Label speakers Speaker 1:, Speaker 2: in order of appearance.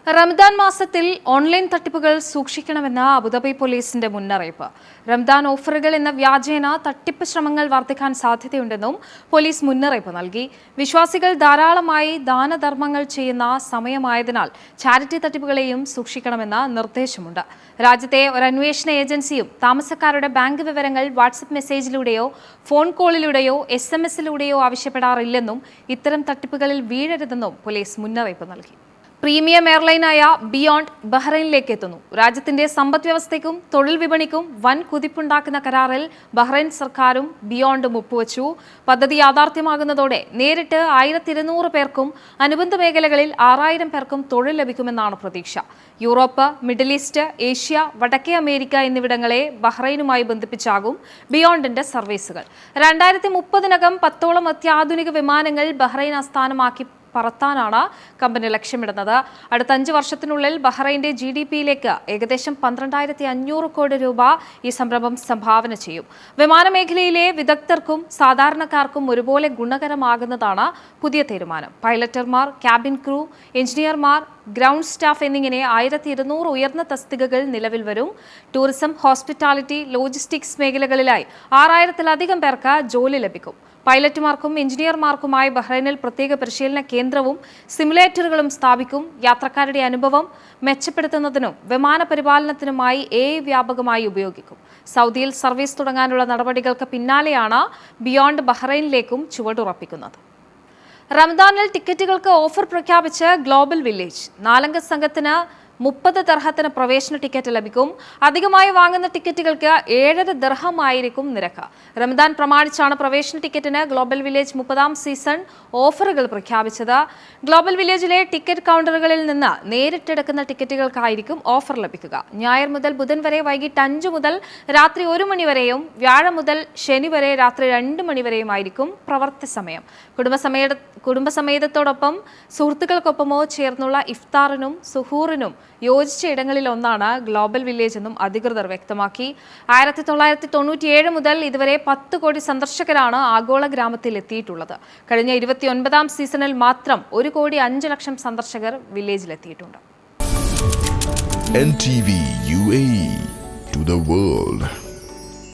Speaker 1: റംദാൻ മാസത്തിൽ ഓൺലൈൻ തട്ടിപ്പുകൾ സൂക്ഷിക്കണമെന്ന അബുദാബി പോലീസിന്റെ മുന്നറിയിപ്പ്. റംദാൻ ഓഫറുകൾ എന്ന വ്യാജേന തട്ടിപ്പ് ശ്രമങ്ങൾ വർദ്ധിക്കാൻ സാധ്യതയുണ്ടെന്നും പോലീസ് മുന്നറിയിപ്പ് നൽകി. വിശ്വാസികൾ ധാരാളമായി ദാനധർമ്മങ്ങൾ ചെയ്യുന്ന സമയമായതിനാൽ ചാരിറ്റി തട്ടിപ്പുകളെയും സൂക്ഷിക്കണമെന്ന നിർദ്ദേശമുണ്ട്. രാജ്യത്തെ ഒരു അന്വേഷണ ഏജൻസിയും താമസക്കാരുടെ ബാങ്ക് വിവരങ്ങൾ വാട്സപ്പ് മെസ്സേജിലൂടെയോ ഫോൺ കോളിലൂടെയോ SMS-ലൂടെയോ ആവശ്യപ്പെടാറില്ലെന്നും ഇത്തരം തട്ടിപ്പുകളിൽ വീഴരുതെന്നും പോലീസ് മുന്നറിയിപ്പ് നൽകി. പ്രീമിയം എയർലൈനായ ബിയോണ്ട് ബഹ്റൈനിലേക്ക് എത്തുന്നു. രാജ്യത്തിന്റെ സമ്പദ് വ്യവസ്ഥയ്ക്കും തൊഴിൽ വിപണിക്കും വൻ കുതിപ്പുണ്ടാക്കുന്ന കരാറിൽ ബഹ്റൈൻ സർക്കാരും ബിയോണ്ടും ഒപ്പുവച്ചു. പദ്ധതി യാഥാർത്ഥ്യമാകുന്നതോടെ നേരിട്ട് 1200 പേർക്കും അനുബന്ധ മേഖലകളിൽ 6000 പേർക്കും തൊഴിൽ ലഭിക്കുമെന്നാണ് പ്രതീക്ഷ. യൂറോപ്പ്, മിഡിൽ ഈസ്റ്റ്, ഏഷ്യ, വടക്കേ അമേരിക്ക എന്നിവിടങ്ങളെ ബഹ്റൈനുമായി ബന്ധിപ്പിച്ചാകും ബിയോണ്ടിന്റെ സർവീസുകൾ. 2030-നകം 10ഓളം അത്യാധുനിക വിമാനങ്ങൾ ബഹ്റൈൻ ആസ്ഥാനമാക്കി പറത്താനാണ് കമ്പനി ലക്ഷ്യമിടുന്നത്. അടുത്ത 5 വർഷത്തിനുള്ളിൽ ബഹ്റൈന്റെ GDP-യിലേക്ക് ഏകദേശം 12,500 കോടി രൂപ ഈ സംരംഭം സംഭാവന ചെയ്യും. വിമാന മേഖലയിലെ വിദഗ്ധർക്കും സാധാരണക്കാർക്കും ഒരുപോലെ ഗുണകരമാകുന്നതാണ് പുതിയ തീരുമാനം. പൈലറ്റർമാർ, ക്യാബിൻ ക്രൂ, എഞ്ചിനീയർമാർ, ഗ്രൗണ്ട് സ്റ്റാഫ് എന്നിങ്ങനെ 1200 ഉയർന്ന തസ്തികകൾ നിലവിൽ വരും. ടൂറിസം, ഹോസ്പിറ്റാലിറ്റി, ലോജിസ്റ്റിക്സ് മേഖലകളിലായി 6000-ലധികം പേർക്ക് ജോലി ലഭിക്കും. പൈലറ്റുമാർക്കും എഞ്ചിനീയർമാർക്കുമായി ബഹ്റൈനിൽ പ്രത്യേക പരിശീലന കേന്ദ്രവും സിമുലേറ്ററുകളും സ്ഥാപിക്കും. യാത്രക്കാരുടെ അനുഭവം മെച്ചപ്പെടുത്തുന്നതിനും വിമാന പരിപാലനത്തിനുമായി AI വ്യാപകമായി ഉപയോഗിക്കും. സൗദിയിൽ സർവീസ് തുടങ്ങാനുള്ള നടപടികൾക്ക് പിന്നാലെയാണ് ബിയോണ്ട് ബഹ്റൈനിലേക്കും ചുവടുറപ്പിക്കുന്നത്. റംദാനിൽ ടിക്കറ്റുകൾക്ക് ഓഫർ പ്രഖ്യാപിച്ച് ഗ്ലോബൽ വില്ലേജ്. 4-അംഗ സംഘത്തിന് 30 ദിർഹത്തിന് പ്രവേശന ടിക്കറ്റ് ലഭിക്കും. അധികമായി വാങ്ങുന്ന ടിക്കറ്റുകൾക്ക് 7.5 ദിർഹം ആയിരിക്കും നിരക്ക്. റമദാൻ പ്രമാണിച്ചാണ് പ്രവേശന ടിക്കറ്റിന് ഗ്ലോബൽ വില്ലേജ് 30ാം സീസൺ ഓഫറുകൾ പ്രഖ്യാപിച്ചത്. ഗ്ലോബൽ വില്ലേജിലെ ടിക്കറ്റ് കൗണ്ടറുകളിൽ നിന്ന് നേരിട്ടെടുക്കുന്ന ടിക്കറ്റുകൾക്കായിരിക്കും ഓഫർ ലഭിക്കുക. ഞായർ മുതൽ ബുധൻ വരെ വൈകിട്ട് 5 മുതൽ രാത്രി 1 മണി വരെയും വ്യാഴം മുതൽ ശനി വരെ രാത്രി 2 മണി വരെയുമായിരിക്കും പ്രവൃത്തി സമയം. കുടുംബസമേതത്തോടൊപ്പം സുഹൃത്തുക്കൾക്കൊപ്പമോ ചേർന്നുള്ള ഇഫ്താറിനും സുഹൂറിനും യോജിച്ച ഇടങ്ങളിലൊന്നാണ് ഗ്ലോബൽ വില്ലേജ് എന്നും അധികൃതർ വ്യക്തമാക്കി. 1997 മുതൽ ഇതുവരെ 10 കോടി സന്ദർശകരാണ് ആഗോള ഗ്രാമത്തിൽ എത്തിയിട്ടുള്ളത്. കഴിഞ്ഞ 29ാം സീസണിൽ മാത്രം 1,05,00,000 സന്ദർശകർ വില്ലേജിലെത്തിയിട്ടുണ്ട്.
Speaker 2: NTV UAE to the world.